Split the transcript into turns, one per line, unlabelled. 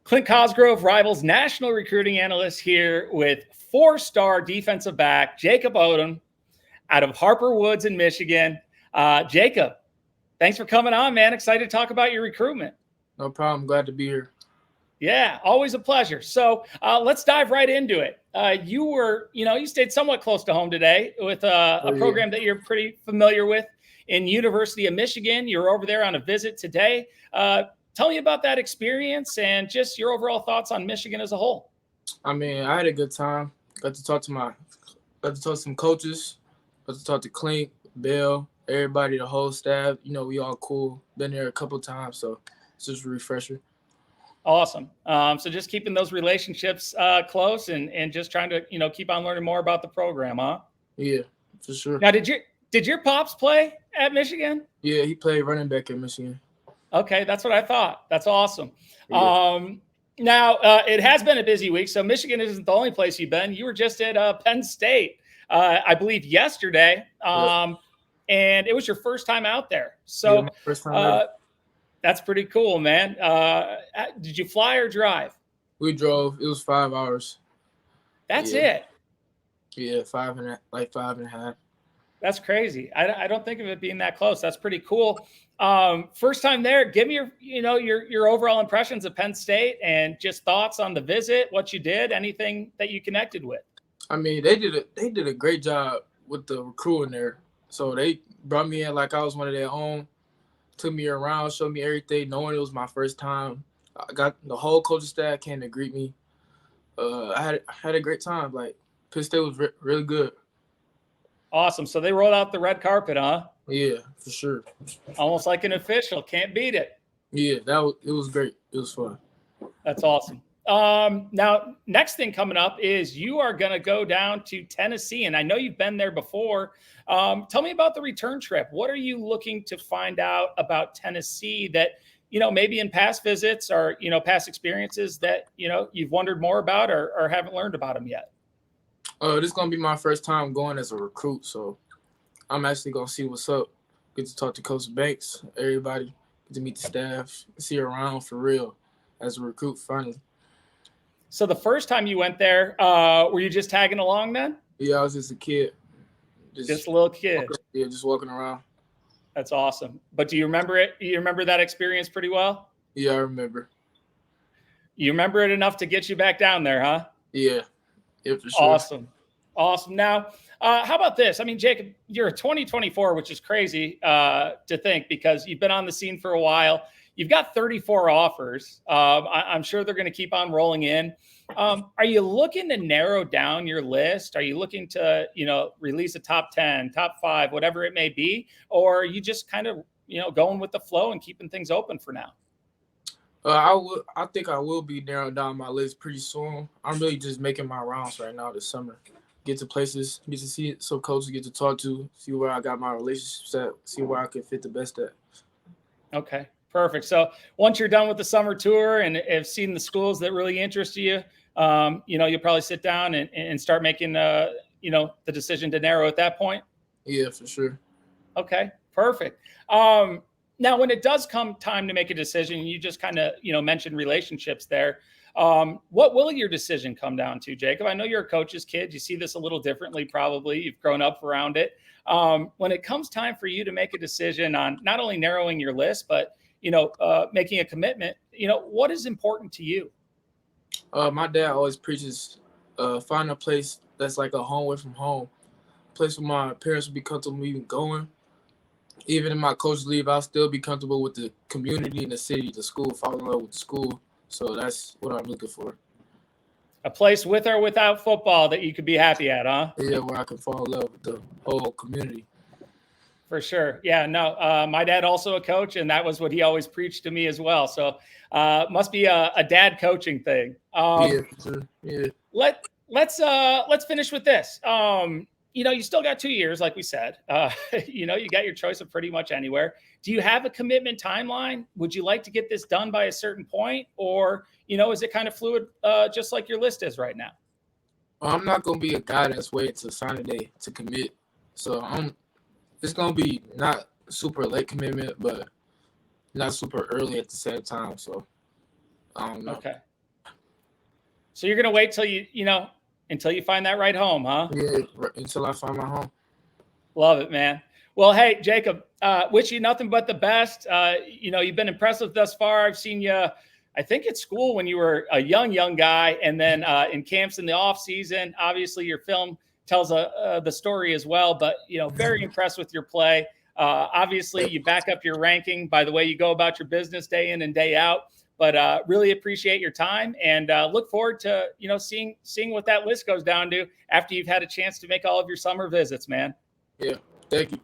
Clint Cosgrove rivals national recruiting analyst here with four-star defensive back Jacob Oden out of Harper Woods in Michigan. Jacob, thanks for coming on, man. Excited to talk about your recruitment.
No problem. Glad to be here.
Yeah, always a pleasure. So let's dive right into it. You stayed somewhat close to home today with a program that you're pretty familiar with in University of Michigan. You're over there on a visit today. Tell me about that experience and just your overall thoughts on Michigan as a whole.
I mean, I had a good time. Got to talk to some coaches. Got to talk to Clint, Bill, everybody, the whole staff. You know, we all cool. Been there a couple times, so it's just a refresher.
Awesome. So just keeping those relationships close and just trying to, keep on learning more about the program, huh?
Yeah, for sure.
Now, did your pops play at Michigan?
Yeah, he played running back at Michigan.
Okay, that's what I thought. That's awesome.
Yeah.
Now, it has been a busy week, so Michigan isn't the only place you've been. You were just at Penn State, I believe, yesterday, and it was your first time out there. So
my first time
that's pretty cool, man. Did you fly or drive?
We drove. It was 5 hours.
That's it?
Yeah, 5.5.
That's crazy. I don't think of it being that close. That's pretty cool. First time there. Give me your overall impressions of Penn State and just thoughts on the visit, what you did, anything that you connected with.
I mean, they did a great job with the recruiting there. So they brought me in like I was one of their own, took me around, showed me everything, knowing it was my first time. I got the whole coaching staff came to greet me. I had a great time. Like Penn State was really good.
Awesome. So they rolled out the red carpet, huh?
Yeah, for sure.
Almost like an official. Can't beat it.
Yeah, it was great. It was fun.
That's awesome. Now, next thing coming up is you are going to go down to Tennessee, and I know you've been there before. Tell me about the return trip. What are you looking to find out about Tennessee that, maybe in past visits or, past experiences that, you've wondered more about or haven't learned about them yet?
This is going to be my first time going as a recruit, so I'm actually going to see what's up. Get to talk to Coach Banks, everybody, get to meet the staff, see around for real as a recruit finally.
So the first time you went there, were you just tagging along then?
Yeah, I was just a kid.
Just a little kid.
Yeah, just walking around.
That's awesome. But do you remember it? You remember that experience pretty well?
Yeah, I remember.
You remember it enough to get you back down there, huh?
Yeah. Yeah, for sure.
Awesome. Now, how about this? I mean, Jacob, you're a 2024, which is crazy to think because you've been on the scene for a while. You've got 34 offers. I'm sure they're going to keep on rolling in. Are you looking to narrow down your list? Are you looking to, release a top 10, top 5, whatever it may be? Or are you just kind of, going with the flow and keeping things open for now?
I think I will be narrowing down my list pretty soon. I'm really just making my rounds right now this summer. Get to places, get to see some coaches, get to talk to, see where I got my relationships at, see where I can fit the best at.
Okay, perfect. So once you're done with the summer tour and have seen the schools that really interest you, you'll probably sit down and start making, the decision to narrow at that point?
Yeah, for sure.
Okay, perfect. Now, when it does come time to make a decision, you just kind of, mentioned relationships there. What will your decision come down to, Jacob? I know you're a coach's kid. You see this a little differently, probably. You've grown up around it. When it comes time for you to make a decision on not only narrowing your list, but, making a commitment, what is important to you?
My dad always preaches, find a place that's like a home away from home, a place where my parents will be comfortable even going. Even if my coach leave, I'll still be comfortable with the community and the city, the school, fall in love with the school. So that's what I'm looking for.
A place with or without football that you could be happy at, huh?
Yeah, where I can fall in love with the whole community.
For sure. Yeah, no, my dad also a coach, and that was what he always preached to me as well. So must be a dad coaching thing.
Yeah, sure. Yeah.
Let's finish with this. You still got 2 years, like we said. You got your choice of pretty much anywhere. Do you have a commitment timeline? Would you like to get this done by a certain point? Or, is it kind of fluid, just like your list is right now?
I'm not going to be a guy that's waiting to sign a day to commit. So it's going to be not super late commitment, but not super early at the same time. So I don't know.
Okay. So you're gonna wait till until you find that right home, huh?
Yeah, until I find my home.
Love it, man. Well, hey, Jacob, wish you nothing but the best. You've been impressive thus far. I've seen you, I think, at school when you were a young guy, and then in camps in the off season. Obviously, your film tells the story as well. But very impressed with your play. Obviously, you back up your ranking by the way you go about your business day in and day out. But really appreciate your time, and look forward to seeing what that list goes down to after you've had a chance to make all of your summer visits, man.
Yeah, thank you.